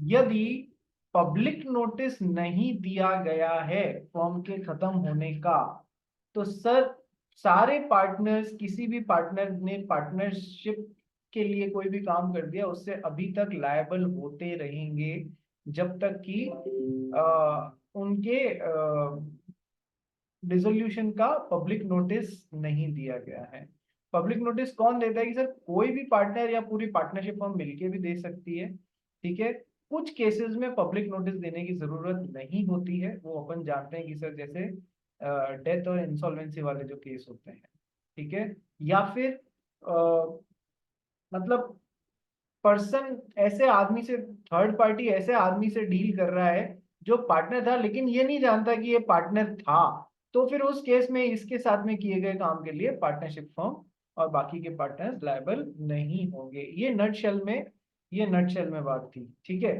यदि public notice नहीं दिया गया है फर्म के खत्म होने का, तो सर सारे पार्टनर्स, किसी भी पार्टनर ने पार्टनरशिप के लिए कोई भी काम कर दिया उससे अभी तक लायबल होते रहेंगे जब तक कि उनके डिसोल्यूशन का पब्लिक नोटिस नहीं दिया गया है। पब्लिक नोटिस कौन देता है कि सर कोई भी पार्टनर या पूरी पार्टनरशिप फर्म मिलके भी दे सकती है। ठीक है, कुछ केसेस में पब्लिक नोटिस देने की जरूरत नहीं होती है, वो अपन जानते हैं कि सर जैसे डेथ और इंसॉल्वेंसी वाले जो केस होते हैं। ठीक है, या फिर मतलब पर्सन ऐसे आदमी से, थर्ड पार्टी ऐसे आदमी से डील कर रहा है जो पार्टनर था लेकिन ये नहीं जानता कि ये पार्टनर था, तो फिर उस केस में इसके साथ में किए गए काम के लिए पार्टनरशिप फर्म और बाकी के पार्टनर्स लायबल नहीं होंगे। ये नटशेल में बात थी। ठीक है,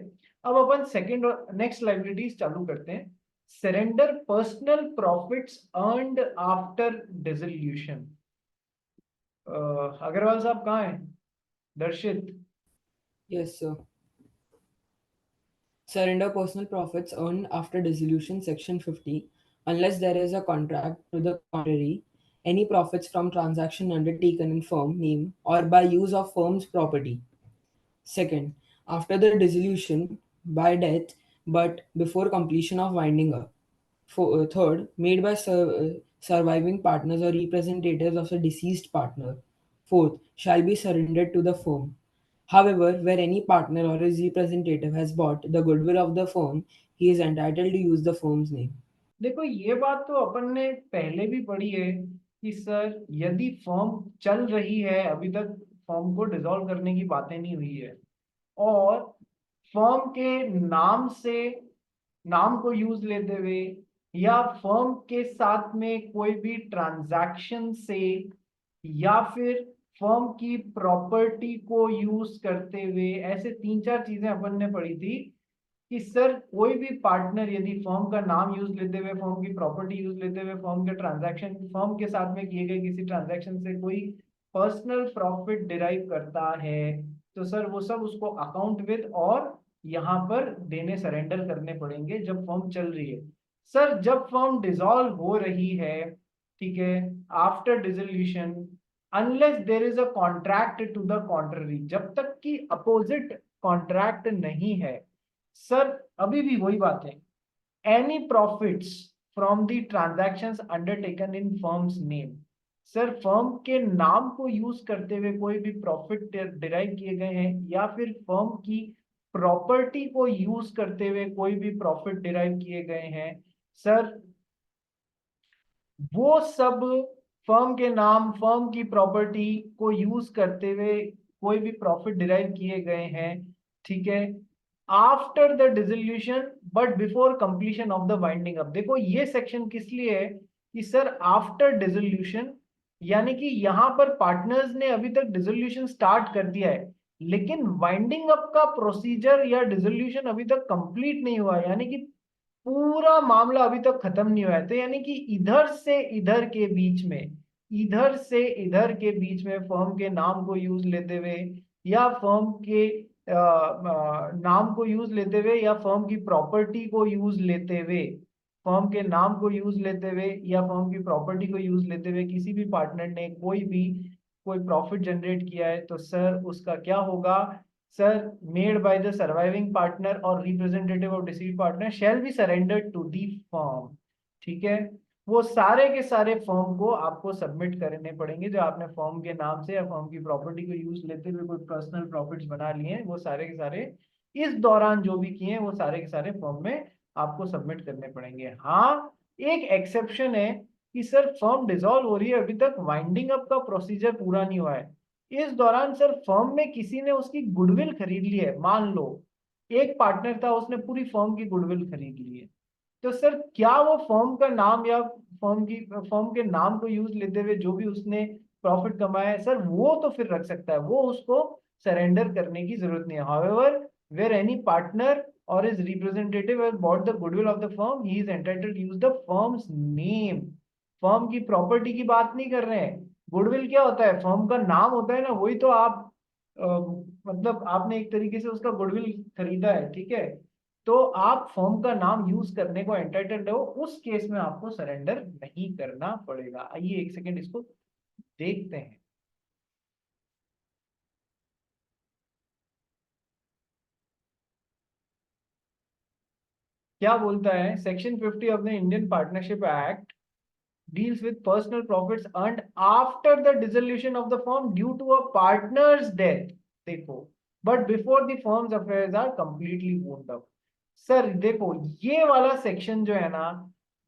अब अपन सेकंड और नेक्स्ट लाइबिलिटीज चालू करते हैं। Surrender personal profits earned after dissolution. Agarwal साहब कहाँ हैं? दर्शित। Yes, sir. Surrender personal profits earned after dissolution, Section 50, unless there is a contract to the contrary, any profits from transaction undertaken in firm name or by use of firm's property. Second, after the dissolution by death but before completion of winding up. Third, made by surviving partners or representatives of the deceased partner. Fourth, shall be surrendered to the firm. However, where any partner or his representative has bought the goodwill of the firm, he is entitled to use the firm's name. देखो ये बात तो अपन ने पहले भी पढ़ी है कि सर यदि फर्म चल रही है, अभी तक फर्म को डिसॉल्व करने की बातें नहीं हुई है, और फर्म के नाम से, नाम को यूज लेते हुए या फर्म के साथ में कोई भी ट्रांजैक्शन से या फिर फर्म की प्रॉपर्टी को यूज करते हुए, ऐसे तीन चार चीजें अपन ने पढ़ी थी कि सर कोई भी पार्टनर यदि फर्म का नाम यूज लेते हुए, फर्म की प्रॉपर्टी यूज लेते हुए, फर्म के ट्रांजैक्शन, फर्म के साथ में किए गए किसी ट्रांजैक्शन से कोई पर्सनल प्रॉफिट डिराइव करता है, तो सर वो सब उसको अकाउंट विद और यहाँ पर देने सरेंडर करने पड़ेंगे जब फर्म चल रही है। सर जब फर्म डिसॉल्व हो रही है, ठीक है, after dissolution, unless there is a contract to the contrary, जब तक कि अपोजिट कॉन्ट्रैक्ट नहीं है, सर अभी भी वही बात है, any profits from the transactions undertaken in firms name, sir firm के नाम को यूज करते हुए कोई भी प्रॉफिट डिराइव किए गए हैं या फिर फर्म की प्रॉपर्टी को यूज करते हुए कोई भी प्रॉफिट डिराइव किए गए हैं, सर वो सब फर्म के नाम, फर्म की प्रॉपर्टी को यूज करते हुए कोई भी प्रॉफिट डिराइव किए गए हैं, ठीक है, after the dissolution but before completion of the winding up. देखो ये सेक्शन किस लिए है कि सर आफ्टर डिसोल्यूशन, यानी कि यहां पर पार्टनर्स ने अभी तक डिसोल्यूशन स्टार्ट कर दिया है लेकिन वाइंडिंग अप का प्रोसीजर या डिसोल्यूशन अभी तक कंप्लीट नहीं हुआ, यानी कि पूरा मामला अभी तक खत्म नहीं हुआ है, तो यानी कि इधर से इधर के बीच में, इधर से इधर के बीच में फर्म के नाम को यूज लेते हुए या फर्म के नाम को यूज लेते हुए या फर्म की प्रॉपर्टी को यूज लेते हुए, फर्म के नाम को यूज लेते हुए या फर्म की प्रॉपर्टी को यूज लेते हुए किसी भी पार्टनर ने कोई प्रॉफिट जनरेट किया है, तो सर उसका क्या होगा? Sir made by the surviving partner और representative of deceased partner shall be surrendered to the firm. ठीक है, वो सारे के सारे फर्म को आपको सबमिट करने पड़ेंगे जो आपने फर्म के नाम से या फर्म की प्रॉपर्टी को यूज लेते हुए कोई पर्सनल प्रॉफिट्स बना लिए हैं, वो सारे के सारे इस दौरान जो भी किए हैं वो सारे के सारे फर्म में आपको सबमिट करने पड़ेंगे। हाँ, एक एक्सेप्शन है कि सर फर्म डिसॉल्व हो रही है, अभी तक वाइंडिंग अप का प्रोसीजर पूरा नहीं हुआ है, इस दौरान सर फर्म में किसी ने उसकी गुडविल खरीद ली है, मान लो एक पार्टनर था उसने पूरी फर्म की गुडविल खरीद ली है, तो सर क्या वो फर्म का नाम या फर्म के नाम को यूज लेते हुए जो भी उसने प्रॉफिट कमाया है सर वो तो फिर रख सकता है, वो उसको सरेंडर करने की जरूरत नहीं है। However where any partner or his representative has bought the goodwill of the firm, he is entitled to use the firm's name. Firm की प्रॉपर्टी की बात नहीं कर रहे हैं, गुडविल क्या होता है? फर्म का नाम होता है ना, वही तो आप मतलब आपने एक तरीके से उसका गुडविल खरीदा है, ठीक है, तो आप फर्म का नाम यूज करने को एंटाइटल्ड हो, उस केस में आपको सरेंडर नहीं करना पड़ेगा। आइए एक सेकेंड इसको देखते हैं। क्या बोलता है, section 50 of the Indian partnership act deals with personal profits earned after the dissolution of the firm due to a partner's death, देखो, but before the firm's affairs are completely wound up। Sir देखो, ये वाला section जो है ना,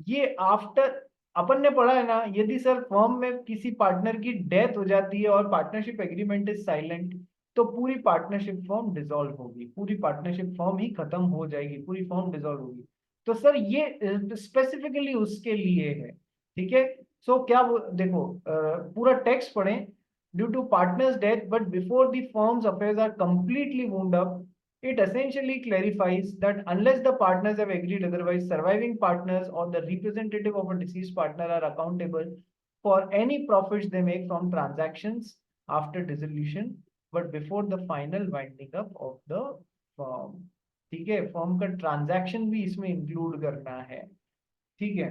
ये after, अपन ने पढ़ा है ना, यदि सर फर्म में किसी पार्टनर की डेथ हो जाती है और पार्टनरशिप एग्रीमेंट इज साइलेंट, तो पूरी पार्टनरशिप फर्म डिसॉल्व होगी, पूरी पार्टनरशिप फर्म ही खत्म हो जाएगी, पूरी फर्म डिसॉल्व होगी। तो सर ये स्पेसिफिकली उसके लिए है, ठीक है। सो क्या देखो, पूरा टेक्स्ट पढ़ें। Due to partner's death but before the firm's affairs are completely wound up, it essentially clarifies that unless the partners have agreed otherwise, surviving partners or the representative of a deceased partner are accountable for any profits they make from transactions after dissolution but before the final winding up of the firm। ठीक है, firm का transaction भी इसमें include करना है, ठीक है।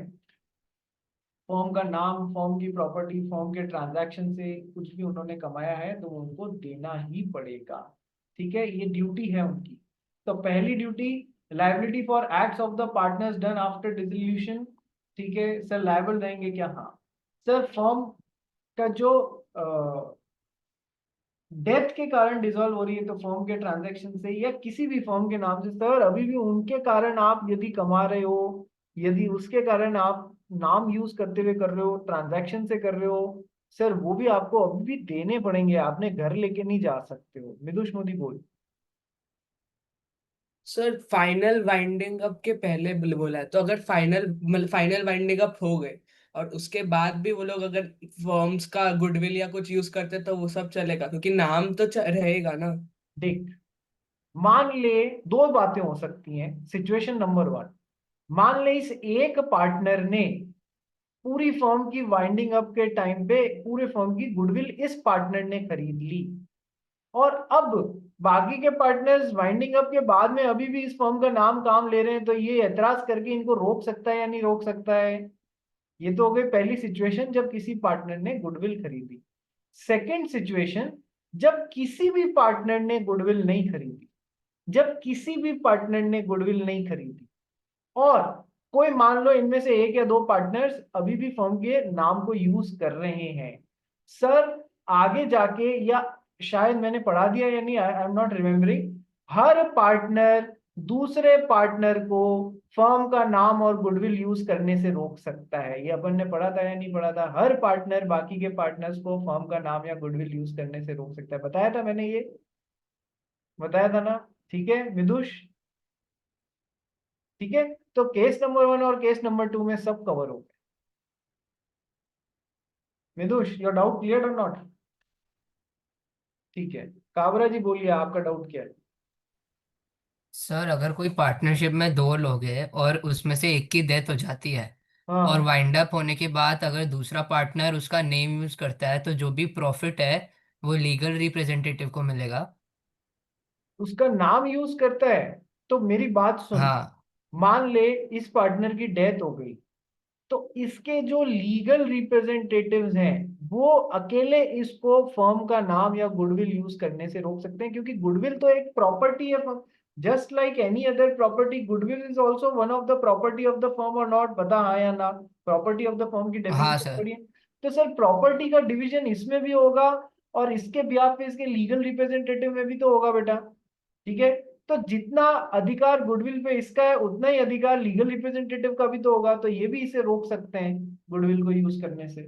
Firm का नाम, फर्म की प्रॉपर्टी, फर्म के ट्रांजैक्शन से कुछ भी उन्होंने कमाया है तो उनको देना ही पड़ेगा, ठीक है, ये ड्यूटी है उनकी। तो पहली duty, liability for acts of the partners done after dissolution, ठीक है। सर लायबल रहेंगे क्या? हाँ सर, फर्म का जो डेथ के कारण डिसॉल्व हो रही है तो फर्म के ट्रांजैक्शन से या किसी भी फर्म के नाम से, सर अभी भी उनके कारण आप यदि कमा रहे हो, यदि उसके कारण आप नाम यूज करते हुए कर रहे हो, ट्रांजैक्शन से कर रहे हो, सर वो भी आपको अभी भी देने पड़ेंगे, आपने घर लेके नहीं जा सकते हो। मिदुष मोदी बोल। सर फाइनल वाइंडिंग अप के पहले बोला है, तो अगर फाइनल वाइंडिंग अप हो गए और उसके बाद भी वो लोग अगर फर्म्स का गुडविल या कुछ यूज करते तो वो सब चलेगा, क्योंकि नाम तो रहेगा ना। देख, मान ले दो बातें हो सकती हैं। सिचुएशन नंबर वन, मान ले इस एक पार्टनर ने पूरी फर्म की वाइंडिंग अप के टाइम पे पूरे फर्म की गुडविल इस पार्टनर ने खरीद ली, और अब बाकी के पार्टनर्स वाइंडिंग अप के बाद में अभी भी इस फर्म का नाम काम ले रहे हैं, तो ये एतराज करके इनको रोक सकता है या नहीं रोक सकता है? ये तो हो गई पहली सिचुएशन जब किसी पार्टनर ने गुडविल खरीदी। सेकंड सिचुएशन, जब किसी भी पार्टनर ने गुडविल नहीं खरीदी, जब किसी भी पार्टनर ने गुडविल नहीं खरीदी और कोई मान लो इनमें से एक या दो पार्टनर्स अभी भी फर्म के नाम को यूज कर रहे हैं, सर आगे जाके, या शायद मैंने पढ़ा दिया या नहीं, I am not remembering, her partner दूसरे पार्टनर को फर्म का नाम और गुडविल यूज करने से रोक सकता है। ये अपन ने पढ़ा था या नहीं पढ़ा था? हर पार्टनर बाकी के पार्टनर्स को फर्म का नाम या गुडविल यूज करने से रोक सकता है, बताया था मैंने, ये बताया था ना? ठीक है विदुष, ठीक है। तो केस नंबर वन और केस नंबर टू में सब कवर हो गए। विदुष, योर डाउट क्लियर और नॉट? ठीक है, काबरा जी बोलिए, आपका डाउट क्या है? सर अगर कोई पार्टनरशिप में दो लोग हैं और उसमें से एक की डेथ हो जाती है और हाँ, वाइंड अप होने के बाद अगर दूसरा पार्टनर उसका नेम यूज करता है तो जो भी प्रॉफिट है वो लीगल रिप्रेजेंटेटिव को मिलेगा। उसका नाम यूज करता है, तो मेरी बात सुन। हाँ। मान ले इस पार्टनर की डेथ हो गई, तो इसके जो लीगल रिप्रेजेंटेटिव्स हैं वो अकेले इसको फर्म का नाम या गुडविल यूज करने से रोक सकते हैं, क्योंकि गुडविल तो एक प्रॉपर्टी है। Just like any other property, goodwill is also one of the property of the firm और नॉट? बता हाँ या ना, प्रॉपर्टी ऑफ द फर्म की हाँ डेफिनेशन सर। पढ़िए। तो सर प्रॉपर्टी का डिवीजन इसमें भी होगा और इसके ब्याह पे इसके लीगल रिप्रेजेंटेटिव में भी तो होगा बेटा, ठीक है। तो जितना अधिकार गुडविल पे इसका है उतना ही अधिकार लीगल रिप्रेजेंटेटिव का भी तो होगा, तो ये भी इसे रोक सकते हैं गुडविल को यूज करने से,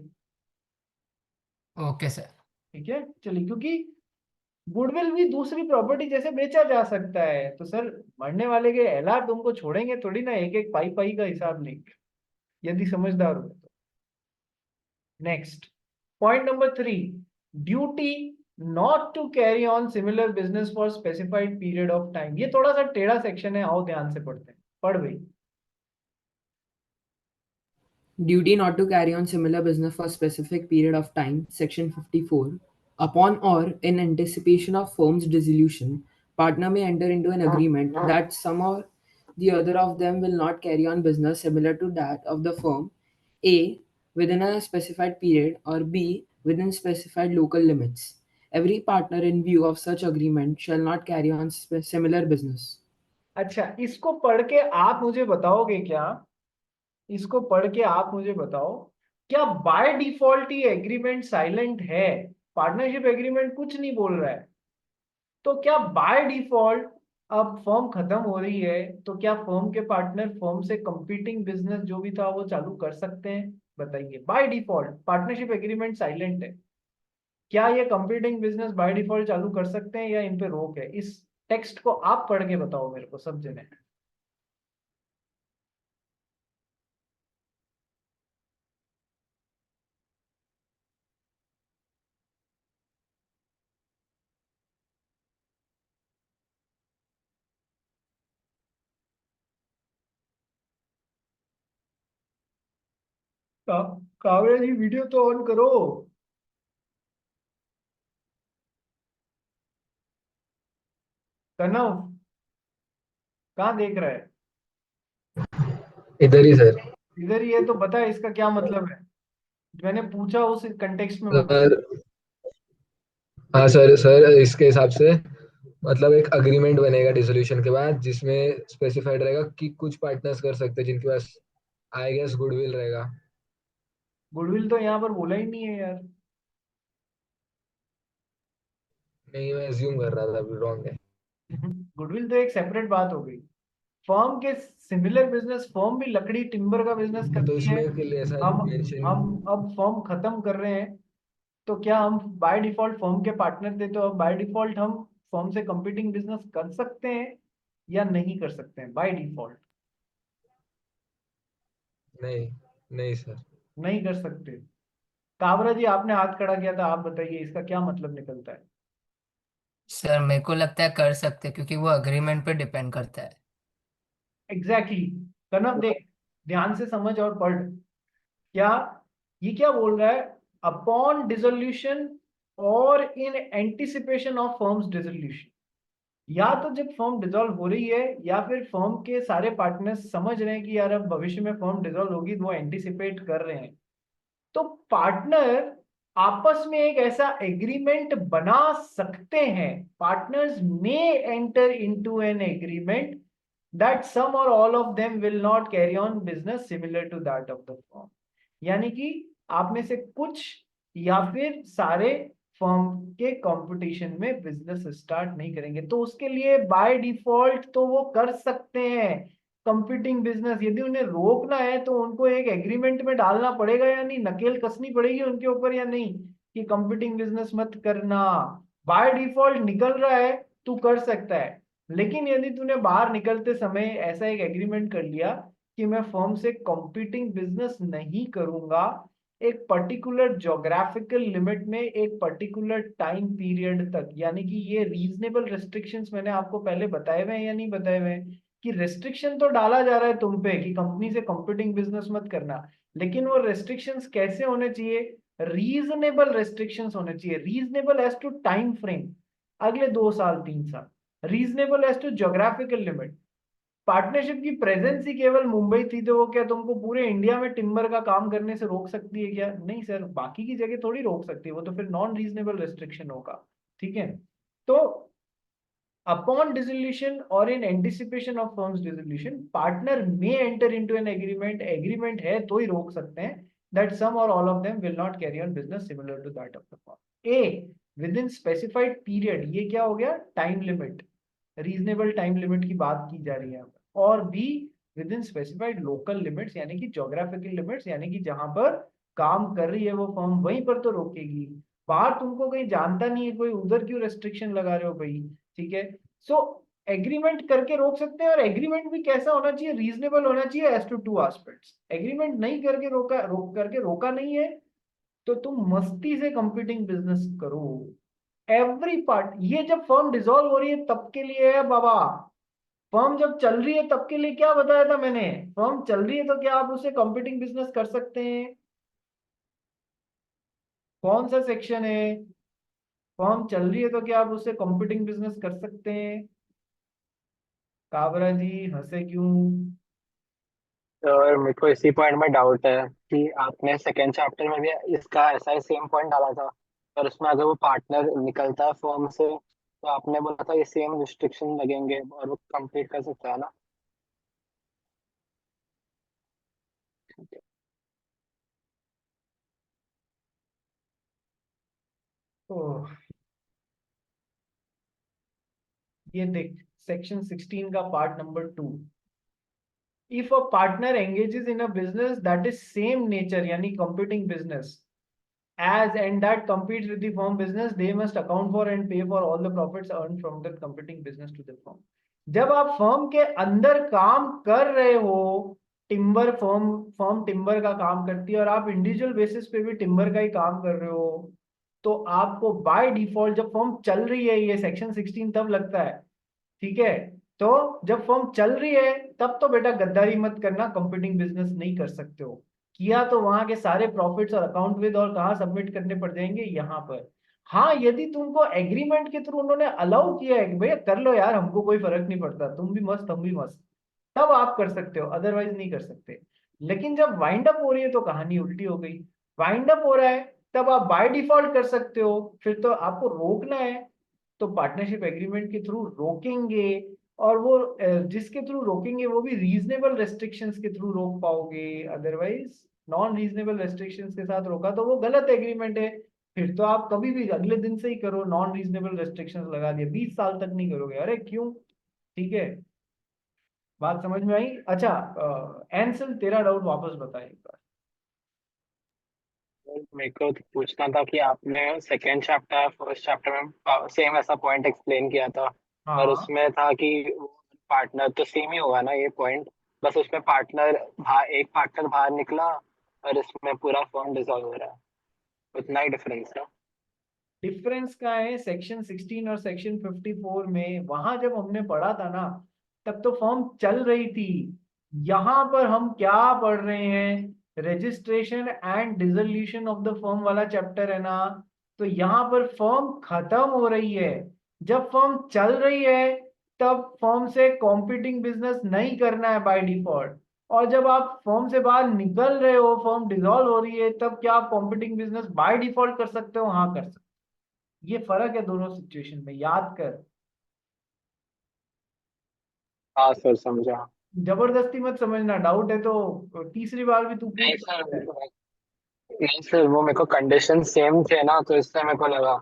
ओके सर। ठीक है। चलिए, क्योंकि गुडविल भी दूसरी प्रॉपर्टी जैसे बेचा जा सकता है, तो सर मरने वाले के एलआर तुमको छोड़ेंगे थोड़ी ना, एक एक पाई पाई का हिसाब लेंगे, यदि समझदार हो तो। Next, point number three, duty not to carry on similar business for specified period of time. ये थोड़ा सा टेढ़ा सेक्शन है, आओ ध्यान से पढ़ते हैं, पढ़ भाई। Duty not to carry on similar business for a specific period of time, Section 54. Upon or in anticipation of firm's dissolution, partner may enter into an agreement that some or the other of them will not carry on business similar to that of the firm A within a specified period or B within specified local limits. Every partner in view of such agreement shall not carry on similar business. अच्छा, इसको पढ़ के आप मुझे बताओगे क्या, इसको पढ़ के आप मुझे बताओ, क्या बाय डिफॉल्ट ये एग्रीमेंट साइलेंट है? पार्टनरशिप एग्रीमेंट कुछ नहीं बोल रहा है, तो क्या बाय डिफॉल्ट अब फर्म खत्म हो रही है तो क्या फर्म के पार्टनर फर्म से कंपीटिंग बिजनेस जो भी था वो चालू कर सकते हैं? बताइए, by default partnership agreement silent है, क्या ये कंपीटिंग बिजनेस बाय डिफॉल्ट चालू कर सकते हैं या इन पे रोक है? इस टेक्स्ट को आप पढ़ के बताओ मेरे को, सब जने। काव्या जी वीडियो तो ऑन करो। कनव, कहाँ देख रहा है? इधर ही सर। इधर ही है तो बता इसका क्या मतलब है, मैंने पूछा उस कंटेक्स्ट में बता। सर हाँ सर, सर इसके हिसाब से मतलब एक अग्रीमेंट बनेगा डिसोल्यूशन के बाद जिसमें स्पेसिफाइड रहेगा कि कुछ पार्टनर्स कर सकते हैं जिनके पास आई गेस गुडविल रहेगा। गुडविल तो यहाँ पर बोला ही नहीं है यार। नहीं, मैं अज्यूम कर रहा था, अभी रॉन्ग है। गुडविल तो एक सेपरेट बात हो गई। फर्म के सिमिलर बिजनेस, फर्म भी लकड़ी टिम्बर का बिजनेस तो करती है। इसमें के लिए ऐसा हम मेंशन। हम अब फर्म खत्म कर रहे हैं, तो क्या हम बाय डिफॉल्ट फर्म के पार्टनर थे, तो अब बाय डिफॉल्ट हम फर्म से कंपीटिंग बिजनेस कर सकते हैं या नहीं कर सकते हैं बाय डिफॉल्ट? नहीं, नहीं सर। नहीं कर सकते। काबरा जी आपने हाथ खड़ा किया था, आप बताइए इसका क्या मतलब निकलता है? सर मेरे को लगता है कर सकते, क्योंकि वो अग्रीमेंट पे डिपेंड करता है। Exactly exactly। कनव देख, ध्यान से समझ और पढ़। क्या ये क्या बोल रहा है? अपॉन डिसोल्यूशन और in anticipation of firms dissolution, या तो जब फर्म डिसॉल्व हो रही है या फिर फर्म के सारे पार्टनर्स समझ रहे हैं कि यार अब भविष्य में फर्म डिसॉल्व होगी, तो वो एंटिसिपेट कर रहे हैं, तो पार्टनर आपस में एक ऐसा एग्रीमेंट बना सकते हैं। Partners may enter into an agreement that some or all of them will not carry on business similar to that of the firm। यानी कि आप में से कुछ या फिर सारे फर्म के कंपटीशन में बिजनेस स्टार्ट नहीं करेंगे, तो उसके लिए बाय डिफॉल्ट तो वो कर सकते हैं कंपीटिंग बिजनेस। यदि उन्हें रोकना है तो उनको एक एग्रीमेंट में डालना पड़ेगा या नहीं, नकेल कसनी पड़ेगी उनके ऊपर या नहीं, कि कंपीटिंग बिजनेस मत करना। बाय डिफॉल्ट निकल रहा है, तू कर सकता है। लेकिन यदि तूने बाहर निकलते समय ऐसा एक एग्रीमेंट कर लिया कि मैं फर्म से कंपीटिंग बिजनेस नहीं करूंगा, एक पर्टिकुलर ज्योग्राफिकल लिमिट में एक पर्टिकुलर टाइम पीरियड तक, यानी कि ये रीजनेबल रेस्ट्रिक्शंस मैंने आपको पहले बताए हुए हैं या नहीं बताए हुए हैं, कि रेस्ट्रिक्शन तो डाला जा रहा है तुम पे कि कंपनी से कंपीटिंग बिजनेस मत करना, लेकिन वो रेस्ट्रिक्शंस कैसे होने चाहिए? रीजनेबल रेस्ट्रिक्शंस होने चाहिए। Reasonable as to time frame, अगले 2 साल 3 साल। Reasonable as to geographical limit, partnership की प्रेजेंस ही केवल मुंबई थी तो वो क्या तुमको पूरे इंडिया में टिम्बर का काम करने से रोक सकती है क्या? नहीं सर, बाकी की जगह थोड़ी रोक सकती है, वो तो फिर नॉन रीजनेबल रेस्ट्रिक्शन होगा। ठीक है, तो upon dissolution or in anticipation of firm's dissolution, partner may enter into an agreement, agreement है तो ही रोक सकते हैं, that some or all of them will not carry on business similar to that of the firm। A within specified period, ये क्या हो गया? Time limit, reasonable time limit की बात की जा रही है यहाँ पर। और be with in specified local limits, यानी कि ज्योग्राफिकल लिमिट्स, यानी कि जहां पर काम कर रही है वो फर्म वहीं पर तो रोकेगी, बाहर तुमको कहीं जानता नहीं है कोई, उधर क्यों रेस्ट्रिक्शन लगा रहे हो भाई? ठीक है, सो एग्रीमेंट करके रोक सकते हैं, और एग्रीमेंट भी कैसा होना चाहिए? रीजनेबल होना चाहिए as to two aspects. Agreement नहीं करके रोका नहीं है, तो तुम मस्ती से कंपीटिंग बिजनेस करो। एवरी पार्ट, ये जब फर्म डिसॉल्व हो रही है तब के लिए है बाबा। फर्म जब चल रही है तब के लिए क्या बताया था मैंने? फर्म चल रही है तो क्या आप उसे कंपीटिंग बिजनेस कर सकते हैं? कौन सा सेक्शन है? फर्म चल रही है तो क्या आप उससे कॉम्पिटिंग बिजनेस कर सकते हैं? काबरा जी हंसे क्यों? और मेरे को इसी पॉइंट में डाउट है कि आपने सेकेंड चैप्टर में भी इसका ऐसा ही सेम पॉइंट डाला था, और उसमें अगर वो पार्टनर निकलता है फॉर्म से तो आपने बोला था ये सेम रिस्ट्रिक्शन लगेंगे और वो कंप्लीट कर सकता है ना। तो ये देख, सेक्शन 16 का part number 2, if a partner engages in a business that is same nature यानी competing business as and that competes with the firm business, they must account for and pay for all the profits earned from the competing business to the firm. जब आप firm के अंदर काम कर रहे हो, timber firm timber का काम करती है और आप इंडिविजुअल बेसिस पे भी टिम्बर का ही काम कर रहे हो, तो आपको बाय डिफॉल्ट जब फर्म चल रही है, ये सेक्शन 16 तब लगता है, ठीक है? तो जब फर्म चल रही है तब तो बेटा गद्दारी मत करना, कंपीटिंग बिजनेस नहीं कर सकते हो। किया तो वहां के सारे प्रॉफिट्स और अकाउंट विद और कहाँ सबमिट करने पड़ जाएंगे, यहाँ पर। हाँ, यदि तुमको एग्रीमेंट के थ्रू उन्होंने अलाउ किया है कि भैया कर लो यार, हमको कोई फर्क नहीं पड़ता, तुम भी मस्त हम भी मस्त, तब आप कर सकते हो, अदरवाइज नहीं कर सकते। लेकिन जब वाइंड अप हो रही है तो कहानी उल्टी हो गई। वाइंड अप हो रहा है तब आप बाय डिफॉल्ट कर सकते हो, फिर तो आपको रोकना है तो पार्टनरशिप एग्रीमेंट के थ्रू रोकेंगे, और वो जिसके थ्रू रोकेंगे वो भी रीजनेबल रेस्ट्रिक्शंस के थ्रू रोक पाओगे, अदरवाइज नॉन रीजनेबल रेस्ट्रिक्शंस के साथ रोका तो वो गलत एग्रीमेंट है। फिर तो आप कभी भी अगले दिन से ही करो, नॉन रीजनेबल रेस्ट्रिक्शंस लगा दिए, 20 साल तक नहीं करोगे, अरे क्यों? ठीक है, बात समझ में आई? अच्छा, एंसल तेरा डाउट वापस बता एक बार। मेरे को तो पूछना था कि आपने सेकेंड चैप्टर फर्स्ट चैप्टर में सेम ऐसा पॉइंट एक्सप्लेन किया था, और हाँ, उसमें था कि पार्टनर तो सेम ही होगा ना ये पॉइंट, बस उसमें पार्टनर एक पार्टनर बाहर निकला और इसमें पूरा फॉर्म डिसॉल्व हो रहा है, उतना ही डिफरेंस है। डिफरेंस का है सेक्शन 16 और सेक्शन 54 में, वहां जब हमने पढ़ा था ना तब तो फॉर्म चल रही थी। यहां पर हम क्या पढ़ रहे हैं, registration and dissolution of the firm वाला चैप्टर है ना, तो यहाँ पर फर्म खत्म हो रही है। जब फर्म चल रही है तब फर्म से कॉम्पिटिंग बिजनेस नहीं करना है बाय डिफॉल्ट, और जब आप फर्म से बाहर निकल रहे हो, फर्म डिसॉल्व हो रही है, तब क्या आप कॉम्पिटिंग बिजनेस बाय डिफॉल्ट कर सकते हो? हाँ, कर सकते हो। ये फर्क है दोनों सिचुएशन में, याद कर। हाँ सर समझा। जबरदस्ती मत समझना, डाउट है तो तीसरी बार भी तू नहीं पूछ सर, सकता है। नहीं सर, वो मेरे को कंडीशन सेम थे ना तो इससे मेरे को लगा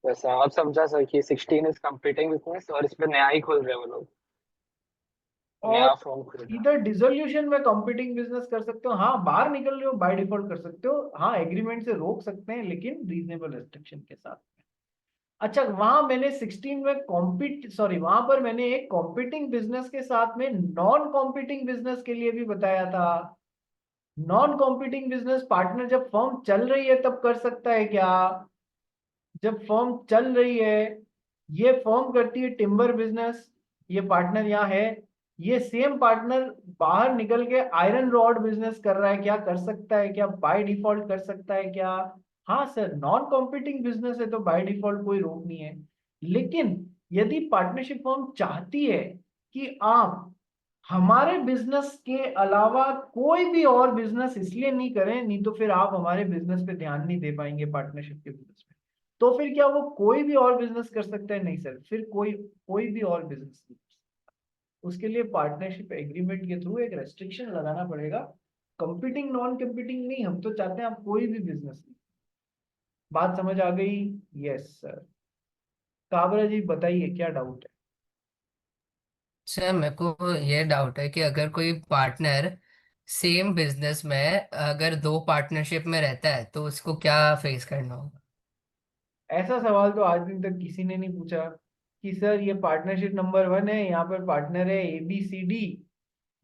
वैसा। अब समझा सर कि 16 इज कंप्लीटिंग बिजनेस और इसमें नया ही खोल रहे हैं वो लोग, और नया फॉर्म खोल रहे हैं। इधर डिसोल्यूशन में कंपीटिंग बिजनेस कर सकते हो, हाँ बाहर निकल रहे हो बाय डिफॉल्ट कर सकते हो, हाँ एग्रीमेंट से रोक सकते हैं लेकिन रीजनेबल रेस्ट्रिक्शन के साथ। अच्छा, वहां मैंने 16 में कॉम्पिट सॉरी वहां पर मैंने एक कॉम्पिटिंग बिजनेस के साथ में नॉन कॉम्पिटिंग बिजनेस के लिए भी बताया था। नॉन कॉम्पिटिंग बिजनेस पार्टनर जब फर्म चल रही है तब कर सकता है क्या? जब फर्म चल रही है, ये फर्म करती है टिम्बर बिजनेस, ये पार्टनर यहाँ है, ये सेम पार्टनर बाहर निकल के आयरन रॉड बिजनेस कर रहा है, क्या कर सकता है क्या? बाय डिफॉल्ट कर सकता है क्या? हाँ सर, नॉन कॉम्पिटिंग बिजनेस है तो बाय डिफॉल्ट कोई रोक नहीं है। लेकिन यदि पार्टनरशिप फर्म चाहती है कि आप हमारे बिजनेस के अलावा कोई भी और बिजनेस इसलिए नहीं करें, नहीं तो फिर आप हमारे बिजनेस पे ध्यान नहीं दे पाएंगे पार्टनरशिप के बिजनेस में, तो फिर क्या वो कोई भी और बिजनेस कर सकता है? नहीं सर, फिर कोई कोई भी और बिजनेस नहीं कर सकता। उसके लिए पार्टनरशिप एग्रीमेंट के थ्रू एक रेस्ट्रिक्शन लगाना पड़ेगा, कंपीटिंग नॉन कंपीटिंग नहीं, हम तो चाहते हैं आप कोई भी बिजनेस नहीं। बात समझ आ गई? Yes sir. काबरा जी बताइए क्या डाउट है? सर मेरे को ये डाउट है कि अगर कोई पार्टनर सेम बिजनेस में अगर दो पार्टनरशिप में रहता है तो उसको क्या फेस करना होगा? ऐसा सवाल तो आज दिन तक किसी ने नहीं पूछा कि सर ये पार्टनरशिप नंबर 1 है, यहाँ पर पार्टनर है ABCD,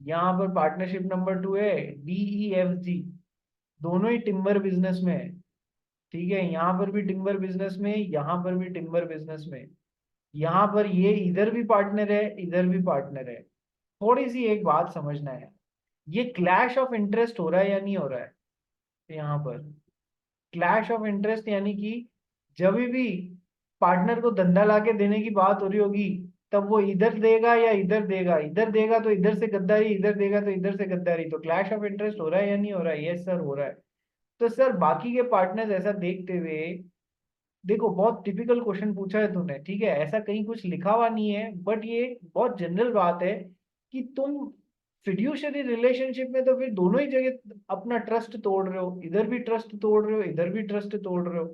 यहाँ पर पार्टनरशिप नंबर 2 है DEFG, दोनों ही टिम्बर बिजनेस में है, ठीक है? यहाँ पर भी टिम्बर बिजनेस में, यहाँ पर भी टिम्बर बिजनेस में, यहाँ पर ये इधर भी पार्टनर है इधर भी पार्टनर है। थोड़ी सी एक बात समझना है, ये क्लैश ऑफ इंटरेस्ट हो रहा है या नहीं हो रहा है? यहाँ पर क्लैश ऑफ इंटरेस्ट यानी कि जब भी पार्टनर को धंधा लाके देने की बात हो रही होगी, तब वो इधर देगा या इधर देगा, इधर देगा तो इधर से गद्दारी, इधर देगा तो इधर से गद्दारी, तो क्लैश ऑफ इंटरेस्ट हो रहा है या नहीं हो रहा है? यस सर, हो रहा है। तो सर बाकी के पार्टनर्स ऐसा देखते हुए, देखो बहुत टिपिकल क्वेश्चन पूछा है तूने, ठीक है, ऐसा कहीं कुछ लिखा हुआ नहीं है, बट ये एक बहुत जनरल बात है कि तुम फिड्यूशियरी रिलेशनशिप में तो फिर दोनों ही जगह अपना ट्रस्ट तोड़ रहे हो, इधर भी ट्रस्ट तोड़ रहे हो, इधर भी ट्रस्ट तोड़ रहे हो,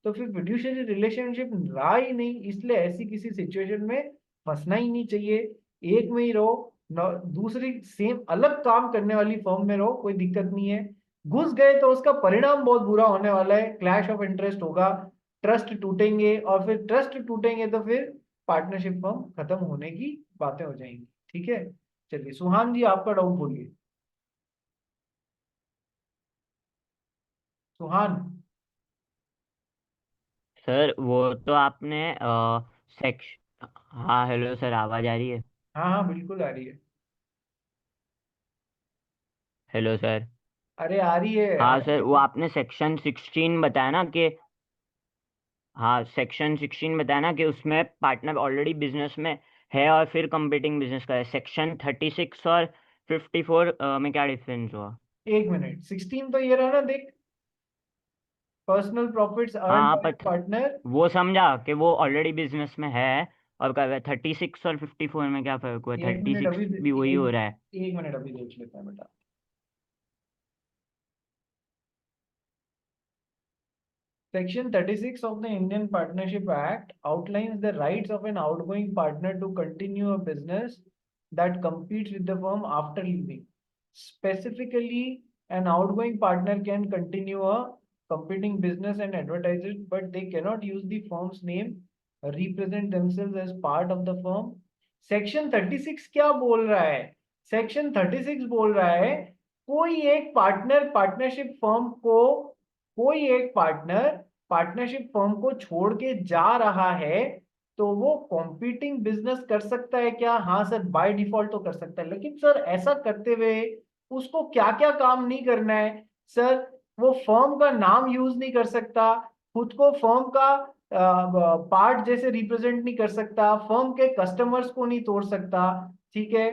तो फिर फिड्यूशियरी रिलेशनशिप रहा ही नहीं। इसलिए ऐसी किसी सिचुएशन में फंसना ही नहीं चाहिए, एक में ही रहो, दूसरी सेम अलग काम करने वाली फर्म में रहो, कोई दिक्कत नहीं है। घुस गए तो उसका परिणाम बहुत बुरा होने वाला है, क्लैश ऑफ इंटरेस्ट होगा, ट्रस्ट टूटेंगे, और फिर ट्रस्ट टूटेंगे तो फिर पार्टनरशिप फर्म खत्म होने की बातें हो जाएंगी। ठीक है, चलिए सुहान जी आपका डाउट बोलिए। सुहान। सर वो तो आपने सेक्शन, हाँ हेलो सर, आवाज आ रही है? हाँ हाँ बिल्कुल आ रही है। Hello sir. अरे आ रही है, आ हाँ रही सर, वो है। आपने सेक्शन 16 बताया ना कि, हाँ सेक्शन 16 बताया ना कि उसमें पार्टनर ऑलरेडी बिजनेस में है और फिर कंपीटिंग बिजनेस का है। सेक्शन 36 और 54 में क्या डिफरेंस हुआ? एक मिनट, 16 तो ये रहा ना, देख, पर्सनल प्रॉफिट्स अर्न हाँ बाय पर पार्टनर। वो समझा कि वो ऑलरेडी बिजनेस में है, और क्या 36 और 54 में क्या फर्क हुआ? एक मिनट 36 अभी भी वही हो रहा है। एक मिनट अभी देख लेते हैं बेटा। Section 36 of the Indian Partnership Act outlines the rights of an outgoing partner to continue a business that competes with the firm after leaving. Specifically, an outgoing partner can continue a competing business and advertise it, but they cannot use the firm's name, represent themselves as part of the firm. Section 36 क्या बोल रहा है? Section 36 बोल रहा है, कोई एक partner partnership firm को, कोई एक पार्टनर पार्टनरशिप फर्म को छोड़ के जा रहा है, तो वो कॉम्पीटिंग बिजनेस कर सकता है क्या? हाँ सर, बाय डिफॉल्ट तो कर सकता है, लेकिन सर ऐसा करते हुए उसको क्या क्या काम नहीं करना है सर? वो फर्म का नाम यूज नहीं कर सकता, खुद को फर्म का पार्ट जैसे रिप्रेजेंट नहीं कर सकता, फर्म के कस्टमर्स को नहीं तोड़ सकता। ठीक है,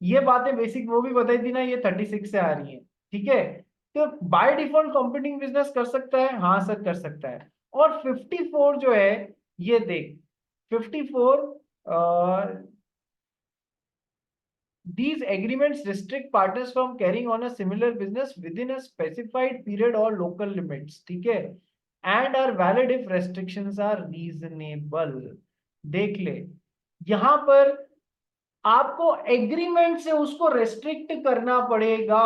ये बातें बेसिक वो भी बताई थी ना, ये 36 से आ रही है। ठीक है, तो बाय डिफॉल्ट कंपीटिंग बिजनेस कर सकता है, हाँ सर कर सकता है। और 54 जो है, ये देख 54, these agreements restrict partners from carrying on a similar business within a specified period or local limits, ठीक है, and are valid if restrictions are reasonable। देख ले, यहां पर आपको एग्रीमेंट से उसको रेस्ट्रिक्ट करना पड़ेगा।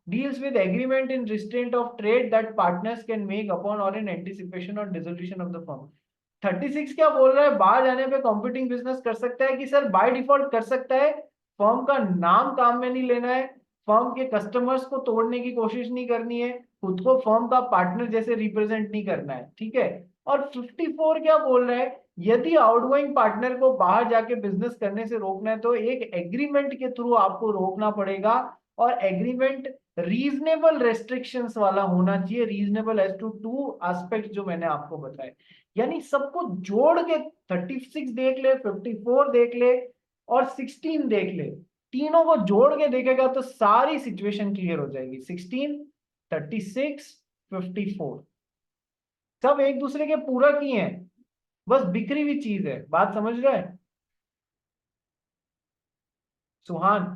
Deals with agreement in restraint of trade that partners can make upon और इन एंटिसिपेशन और डिसोल्यूशन ऑफ द फर्म। 36 क्या बोल रहा है? बाहर जाने पे कॉम्पिटिंग बिजनेस कर सकता है कि सर? बाय डिफॉल्ट कर सकता है, फर्म का नाम काम में नहीं लेना है, फर्म के कस्टमर्स को तोड़ने की कोशिश नहीं करनी है, खुद को फर्म का पार्टनर जैसे रिप्रेजेंट नहीं करना है। ठीक है, और 54 क्या बोल रहा है? यदि आउटगोइंग पार्टनर को बाहर जाके बिजनेस करने से रोकना है तो एक एग्रीमेंट के थ्रू आपको रोकना पड़ेगा, और एग्रीमेंट रीजनेबल रेस्ट्रिक्शंस वाला होना चाहिए, reasonable as to two aspect जो मैंने आपको बताए। यानी सबको जोड़ के 36 देख ले, 54 देख ले और 16 देख ले, तीनों को जोड़ के देखेगा तो सारी सिचुएशन क्लियर हो जाएगी। 16, 36, 54 सब एक दूसरे के पूरक ही हैं, बस बिखरी हुई चीज है। बात समझ रहा है सुहान?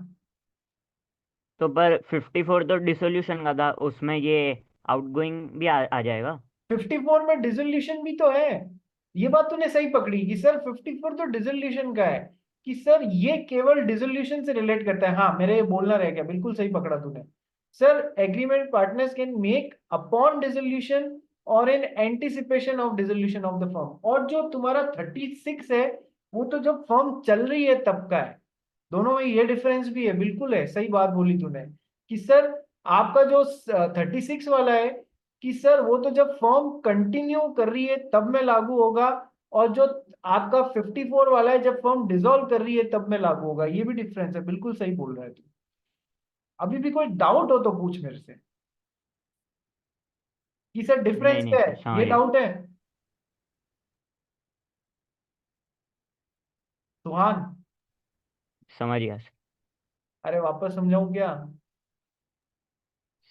तो पर 54 तो डिसोल्यूशन का था, उसमें ये आउटगोइंग भी आ जाएगा? 54 में डिसोल्यूशन भी तो है, ये बात तूने सही पकड़ी कि सर 54 तो डिसोल्यूशन का है, कि सर ये केवल डिसोल्यूशन से रिलेट करता है। हाँ मेरे ये बोलना रह गया, बिल्कुल सही पकड़ा तूने। Sir agreement partners can make upon dissolution और in anticipation of dissolution of the firm. और जो तुम्हारा 36 है, वो तो जब फर्म चल रही है तब का है। दोनों में ये डिफरेंस भी है, बिल्कुल है, सही बात बोली तूने कि सर आपका जो 36 वाला है, कि सर वो तो जब फर्म कंटिन्यू कर रही है तब में लागू होगा, और जो आपका 54 वाला है जब फर्म डिसॉल्व कर रही है तब में लागू होगा। ये भी डिफरेंस है, बिल्कुल सही बोल रहा है तू। अभी भी कोई डाउट हो तो पूछ मेरे से कि सर नहीं डिफरेंस नहीं क्या सर, है, समझ ये गया। डाउट है। सुहान, समझ गया सर। अरे वापस समझाऊं क्या?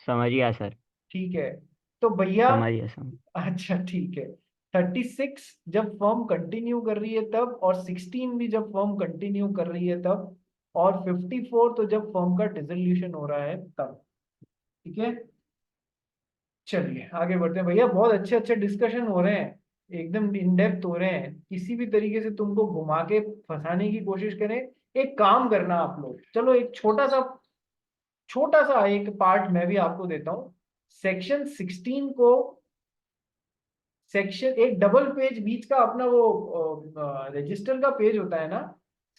समझ गया सर। ठीक है, तो भैया, समझ गया समझ। अच्छा ठीक है, 36 जब फर्म कंटिन्यू कर रही है तब, और 16 भी जब फर्म कंटिन्यू कर रही है तब, और 54 तो जब फर्म का डिसोल्यूशन हो रहा है तब। ठीक है, चलिए आगे बढ़ते हैं भैया। बहुत अच्छे अच्छे डिस्कशन हो रहे हैं, एकदम इन डेप्थ हो रहे हैं। किसी भी तरीके से तुमको घुमा के फंसाने की कोशिश करें। एक काम करना आप लोग, चलो एक छोटा सा एक पार्ट मैं भी आपको देता हूँ। सेक्शन 16 को, सेक्शन एक डबल पेज बीच का अपना वो रजिस्टर का पेज होता है ना,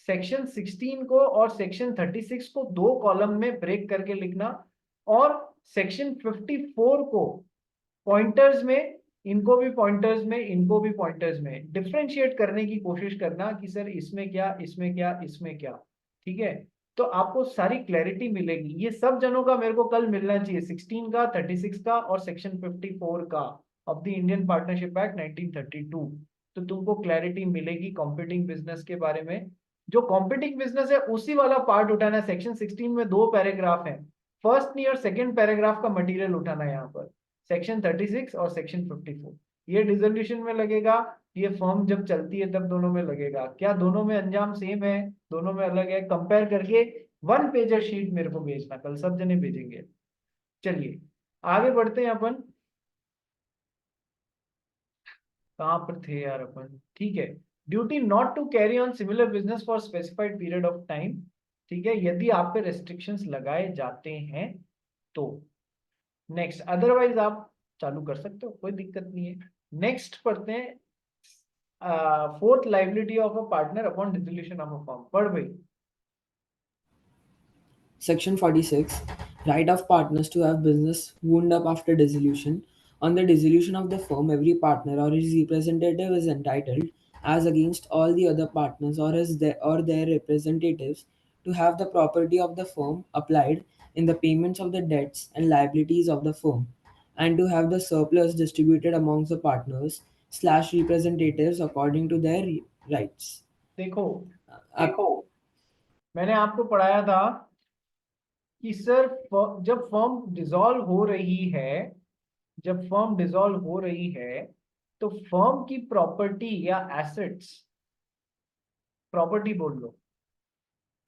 सेक्शन 16 को और सेक्शन 36 को दो कॉलम में ब्रेक करके लिखना, और सेक्शन 54 को पॉइंटर्स में, इनको भी पॉइंटर्स में, इनको भी पॉइंटर्स में डिफरेंशिएट करने की कोशिश करना कि सर इसमें क्या, इसमें क्या, इसमें क्या। ठीक है, तो आपको सारी क्लैरिटी मिलेगी। ये सब जनों का मेरे को कल मिलना चाहिए, 16 का, 36 का और सेक्शन 54 का of the Indian partnership act 1932। तो तुमको क्लैरिटी मिलेगी कॉम्पिटिंग बिजनेस के बारे में। जो कॉम्पिटिंग बिजनेस है उसी वाला पार्ट उठाना है। सेक्शन 16 में दो पैराग्राफ है, फर्स्ट नहीं और सेकेंड पैराग्राफ का मटेरियल उठाना है यहाँ पर, सेक्शन 36 और सेक्शन 54। ये डिसोल्यूशन में लगेगा, ये फर्म जब चलती है तब दोनों में लगेगा। क्या दोनों में अंजाम सेम है, दोनों में अलग है? कंपेयर करके 1 पेजर शीट मेरे को भेजना, कल सब जने भेजेंगे। चलिए आगे बढ़ते हैं अपन। कहाँ पर थे यार अपन? ठीक है, duty not to carry on similar business for specified period of time. ठीक है, यदि आप पे रेस्ट्रिक्शंस लगाए जाते हैं तो। नेक्स्ट, अदरवाइज आप चालू कर सकते हो, कोई दिक्कत नहीं है। नेक्स्ट पढ़ते हैं, fourth, liability of a partner upon dissolution of a firm. पढ़ भाई। Section 46. Right of partners to have business wound up after dissolution. On the dissolution of the firm, every partner or his representative is entitled, as against all the other partners or their representatives, to have the property of the firm applied in the payments of the debts and liabilities of the firm, and to have the surplus distributed amongst the partners slash representatives according to their rights. देखो, अब मैंने आपको पढ़ाया था कि sir जब firm dissolve हो रही है, जब फर्म डिसॉल्व हो रही है तो फर्म की प्रॉपर्टी या एसेट्स, प्रॉपर्टी बोल लो,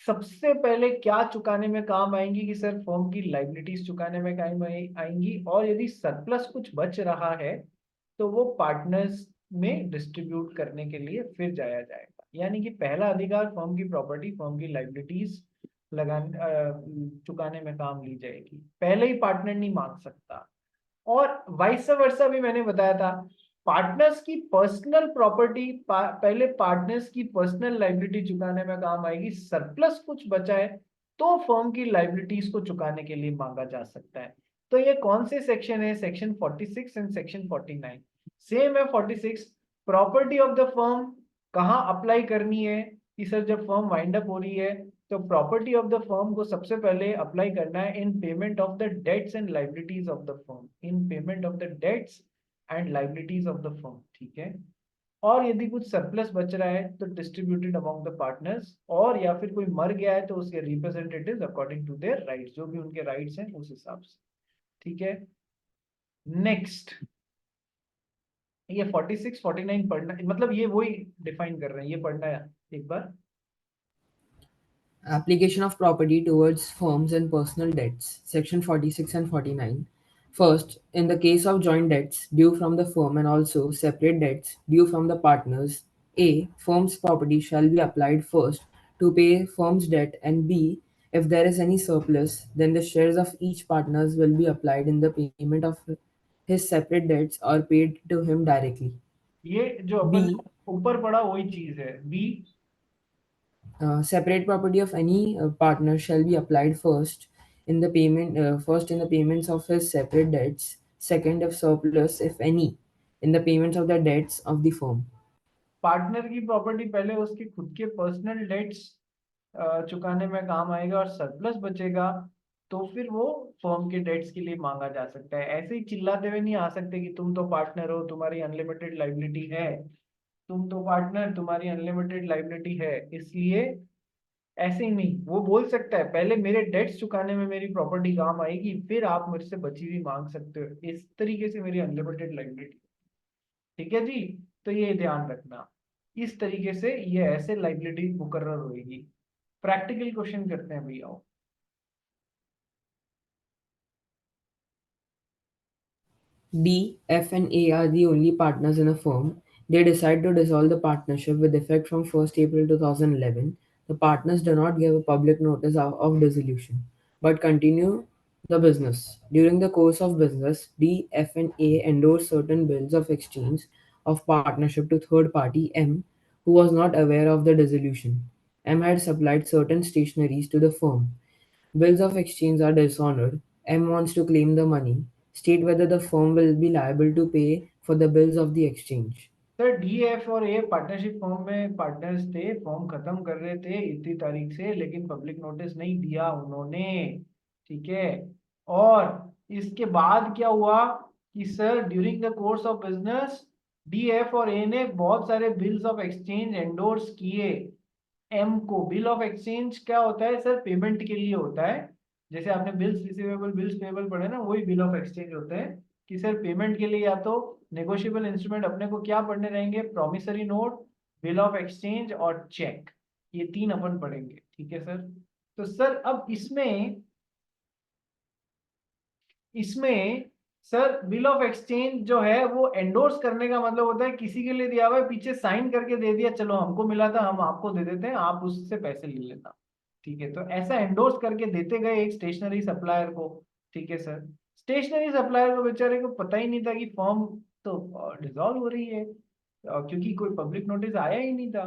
सबसे पहले क्या चुकाने में काम आएंगी? कि सर फर्म की लाइबिलिटीज चुकाने में काम आएंगी, और यदि सरप्लस कुछ बच रहा है तो वो पार्टनर्स में डिस्ट्रीब्यूट करने के लिए फिर जाया जाएगा। यानी कि पहला अधिकार फर्म की प्रॉपर्टी, फर्म की लाइबिलिटीज चुकाने में काम ली जाएगी, पहले ही पार्टनर नहीं मांग सकता। और वाइस वर्सा भी मैंने बताया था, पार्टनर्स की पर्सनल प्रॉपर्टी पहले पार्टनर्स की पर्सनल लाइबिलिटी चुकाने में काम आएगी, सरप्लस कुछ बचा है तो फर्म की लाइबिलिटीज को चुकाने के लिए मांगा जा सकता है। तो ये कौन से सेक्शन है? सेक्शन 46 एंड सेक्शन 49 सेम है। 46, प्रॉपर्टी ऑफ द फर्म कहाँ अप्लाई करनी है? कि सर जब फर्म वाइंड अप हो रही है तो प्रॉपर्टी ऑफ द फर्म को सबसे पहले अप्लाई करना है in payment of the debts and liabilities of the firm, in payment of the debts and liabilities of the firm. ठीक है, और यदि कुछ सरप्लस बच रहा है तो डिस्ट्रीब्यूटेड अमॉन्ग द पार्टनर्स, और या फिर कोई मर गया है तो उसके representatives according to their rights, जो भी उनके राइट्स हैं उस हिसाब से। ठीक है, नेक्स्ट, ये 46 49 पढ़ना, मतलब ये वही डिफाइन कर रहे हैं, ये पढ़ना है एक बार। Application of property towards firms and personal debts, section 46 and 49. First, in the case of joint debts due from the firm and also separate debts due from the partners, A. Firm's property shall be applied first to pay firm's debt, and B. If there is any surplus, then the shares of each partners will be applied in the payment of his separate debts or paid to him directly. ये जो अपन B. ऊपर पढ़ा वही चीज है। B, Separate property of any partner shall be applied first in the payments of his separate debts. Second, if surplus, if any, in the payments of the debts of the firm. Partner की property पहले उसके खुद के personal dates चुकाने में काम आएगा, और सरप्लस बचेगा तो फिर वो फर्म के डेट्स के लिए मांगा जा सकता है। ऐसे ही चिल्लाते हुए नहीं आ सकते कि तुम तो पार्टनर हो, तुम्हारी अनलिमिटेड लाइबिलिटी है, तुम तो पार्टनर, तुम्हारी अनलिमिटेड लाइबिलिटी है, इसलिए ऐसे ही नहीं, वो बोल सकता है पहले मेरे डेट्स चुकाने में मेरी प्रॉपर्टी काम आएगी, फिर आप मुझसे बची हुई मांग सकते हो, इस तरीके से मेरी अनलिमिटेड लाइबिलिटी। ठीक है जी, तो ये ध्यान रखना, इस तरीके से ये ऐसे लाइबिलिटी मुकर्रर होगी। प्रैक्टिकल क्वेश्चन करते हैं भैया। D, F, and A are the only partners in a firm. They decide to dissolve the partnership with effect from 1st April 2011. The partners do not give a public notice of dissolution, but continue the business. During the course of business, D, F, and A endorse certain bills of exchange of partnership to third party M, who was not aware of the dissolution. M had supplied certain stationeries to the firm. Bills of exchange are dishonored. M wants to claim the money. State whether the firm will be liable to pay for the bills of the exchange. Sir D F और ए partnership form में partners थे, form खत्म कर रहे थे इतनी तारीख से, लेकिन पब्लिक नोटिस नहीं दिया उन्होंने। ठीक है, और इसके बाद क्या हुआ कि sir during the course of business D F और ए ने बहुत सारे बिल्स ऑफ एक्सचेंज एंडोर्स किए एम को। बिल ऑफ एक्सचेंज क्या होता है सर? पेमेंट के लिए होता है। जैसे आपने बिल्स रिसीवेबल बिल्स पेबल पढ़े ना, वही बिल ऑफ एक्सचेंज होते हैं कि सर पेमेंट के लिए या तो नेगोशिएबल इंस्ट्रूमेंट अपने को क्या पढ़ने रहेंगे, promissory note, bill of exchange और चेक, ये तीन अपन पढ़ेंगे। ठीक है सर, तो सर अब इसमें इसमें सर बिल ऑफ एक्सचेंज जो है वो एंडोर्स करने का मतलब होता है किसी के लिए दिया हुआ है, पीछे साइन करके दे दिया, चलो हमको मिला था हम आपको दे देते हैं, आप उससे पैसे ले लेना। ठीक है, तो ऐसा एंडोर्स करके देते गए एक स्टेशनरी सप्लायर को। ठीक है सर, स्टेशनरी सप्लायर को बेचारे को पता ही नहीं था कि फॉर्म तो डिसॉल्व हो रही है, क्योंकि कोई पब्लिक नोटिस आया ही नहीं था।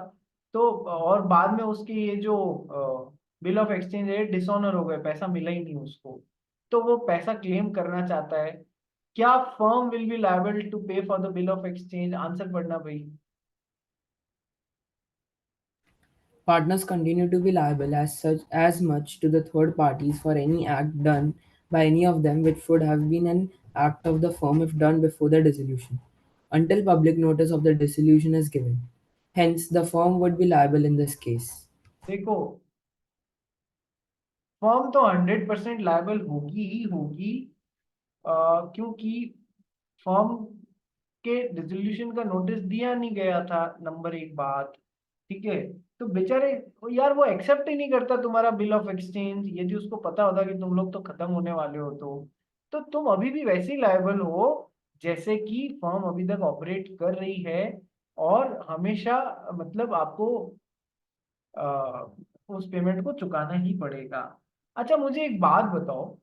तो और बाद में उसकी ये जो बिल ऑफ एक्सचेंज है डिसऑनर हो गए, पैसा मिला ही नहीं उसको, तो वो पैसा क्लेम करना चाहता है। क्या firm will be liable to pay for the bill of exchange? Answer पढ़ना भाई। Partners continue to be liable as much to the third parties for any act done by any of them which would have been an act of the firm if done before the dissolution, until public notice of the dissolution is given. Hence, the firm would be liable in this case. देखो, firm तो 100% liable होगी ही होगी, क्योंकि firm के dissolution का notice दिया नहीं गया था, नंबर एक बात। ठीक है, तो बेचारे यार वो एक्सेप्ट ही नहीं करता तुम्हारा बिल ऑफ एक्सचेंज, यदि उसको पता होता कि तुम लोग तो खत्म होने वाले हो, तो तुम अभी भी वैसे ही लायबल हो जैसे कि फर्म अभी तक ऑपरेट कर रही है, और हमेशा मतलब आपको उस पेमेंट को चुकाना ही पड़ेगा। अच्छा मुझे एक बात बताओ,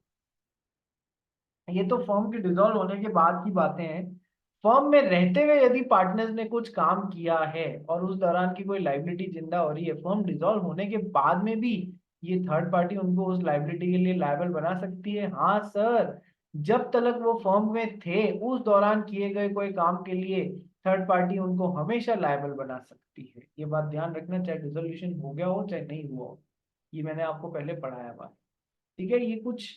ये तो फर्म के डिसॉल्व होने के बाद की बातें हैं, फर्म में रहते हुए यदि पार्टनर्स ने कुछ काम किया है और उस दौरान की कोई लाइबिलिटी जिंदा हो रही है, फर्म डिसॉल्व होने के बाद में भी ये थर्ड पार्टी उनको उस लाइबिलिटी के लिए लायबल बना सकती है? हाँ सर, जब तक वो फर्म में थे उस दौरान किए गए कोई काम के लिए थर्ड पार्टी उनको हमेशा लायबल बना सकती है। ये बात ध्यान रखना, चाहे डिसोल्यूशन हो गया हो चाहे नहीं हुआ हो, ये मैंने आपको पहले पढ़ाया बात। ठीक है, ये कुछ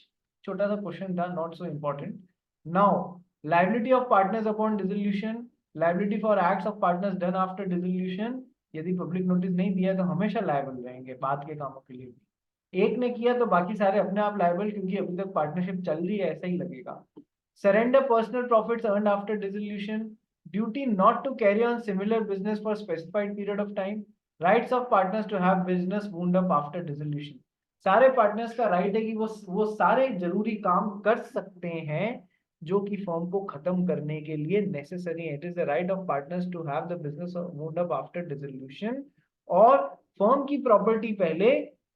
छोटा सा क्वेश्चन था, not so important. Now liability of partners upon dissolution, liability for acts of partners done after dissolution. यदि पब्लिक नोटिस नहीं दिया तो हमेशा लायबल रहेंगे बाद के कामों के लिए भी। एक ने किया तो बाकी सारे अपने आप लायबल, क्योंकि अभी तक पार्टनरशिप चल रही है, ऐसा ही लगेगा। Surrender personal profits earned after dissolution, duty not to carry on similar business for specified period of time, rights of partners to have business wound up after dissolution. सारे पार्टनर्स का राइट है कि वो सारे जरूरी काम कर सकते हैं जो कि फर्म को खत्म करने के लिए नेसेसरी है। It is the right of partners to have the business wound up after dissolution, और फर्म की प्रॉपर्टी पहले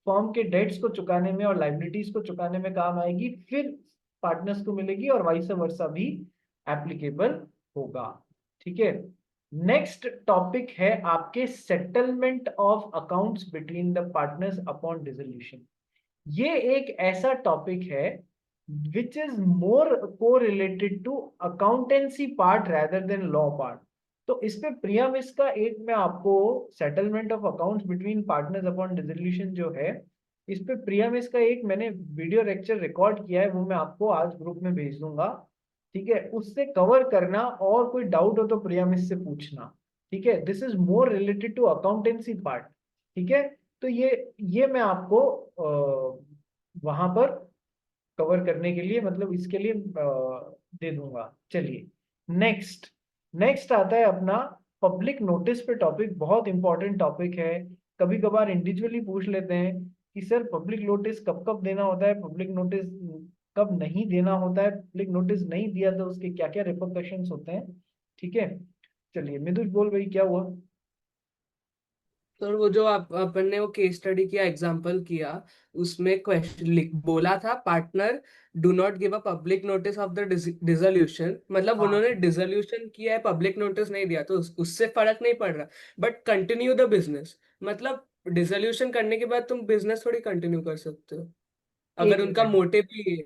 फर्म के डेट्स को चुकाने में और लाइबिलिटीज को चुकाने में काम आएगी, फिर पार्टनर्स को मिलेगी, और वाइस वर्सा भी एप्लीकेबल होगा। ठीक है, नेक्स्ट टॉपिक है आपके settlement of accounts between the partners upon dissolution. ये एक ऐसा टॉपिक है विच इज मोर को related to accountancy part rather than law part. तो इस पे प्रियमिस का एक मैं आपको settlement of accounts between partners upon dissolution जो है, इस पे प्रियमिस का एक मैंने वीडियो लेक्चर रिकॉर्ड किया है, वो मैं आपको आज ग्रुप में भेज दूंगा। ठीक है, उससे कवर करना, और कोई डाउट हो तो प्रियमिस से पूछना। ठीक है, this is more related to accountancy part. ठीक है, तो ये मैं आपको वहां पर कवर करने के लिए, मतलब इसके लिए दे दूंगा। चलिए नेक्स्ट, नेक्स्ट आता है अपना पब्लिक नोटिस पे टॉपिक। बहुत इंपॉर्टेंट टॉपिक है, कभी कभार इंडिविजुअली पूछ लेते हैं कि सर पब्लिक नोटिस कब कब देना होता है, पब्लिक नोटिस कब नहीं देना होता है, पब्लिक नोटिस नहीं दिया तो उसके क्या क्या रिपरकशंस होते हैं। ठीक है, चलिए मिथुन बोल भाई क्या हुआ। तो वो जो आप अपन ने वो केस स्टडी किया, एग्जांपल किया, उसमें क्वेश्चन लिख बोला था partner do not give a public notice of the dissolution, मतलब हाँ उन्होंने डिसोल्यूशन किया है, पब्लिक नोटिस नहीं दिया, तो उससे फर्क नहीं पड़ रहा, बट कंटिन्यू द बिजनेस, मतलब डिसोल्यूशन करने के बाद तुम बिजनेस थोड़ी कंटिन्यू कर सकते हो एक अगर उनका मिनट, मोटिव भी है।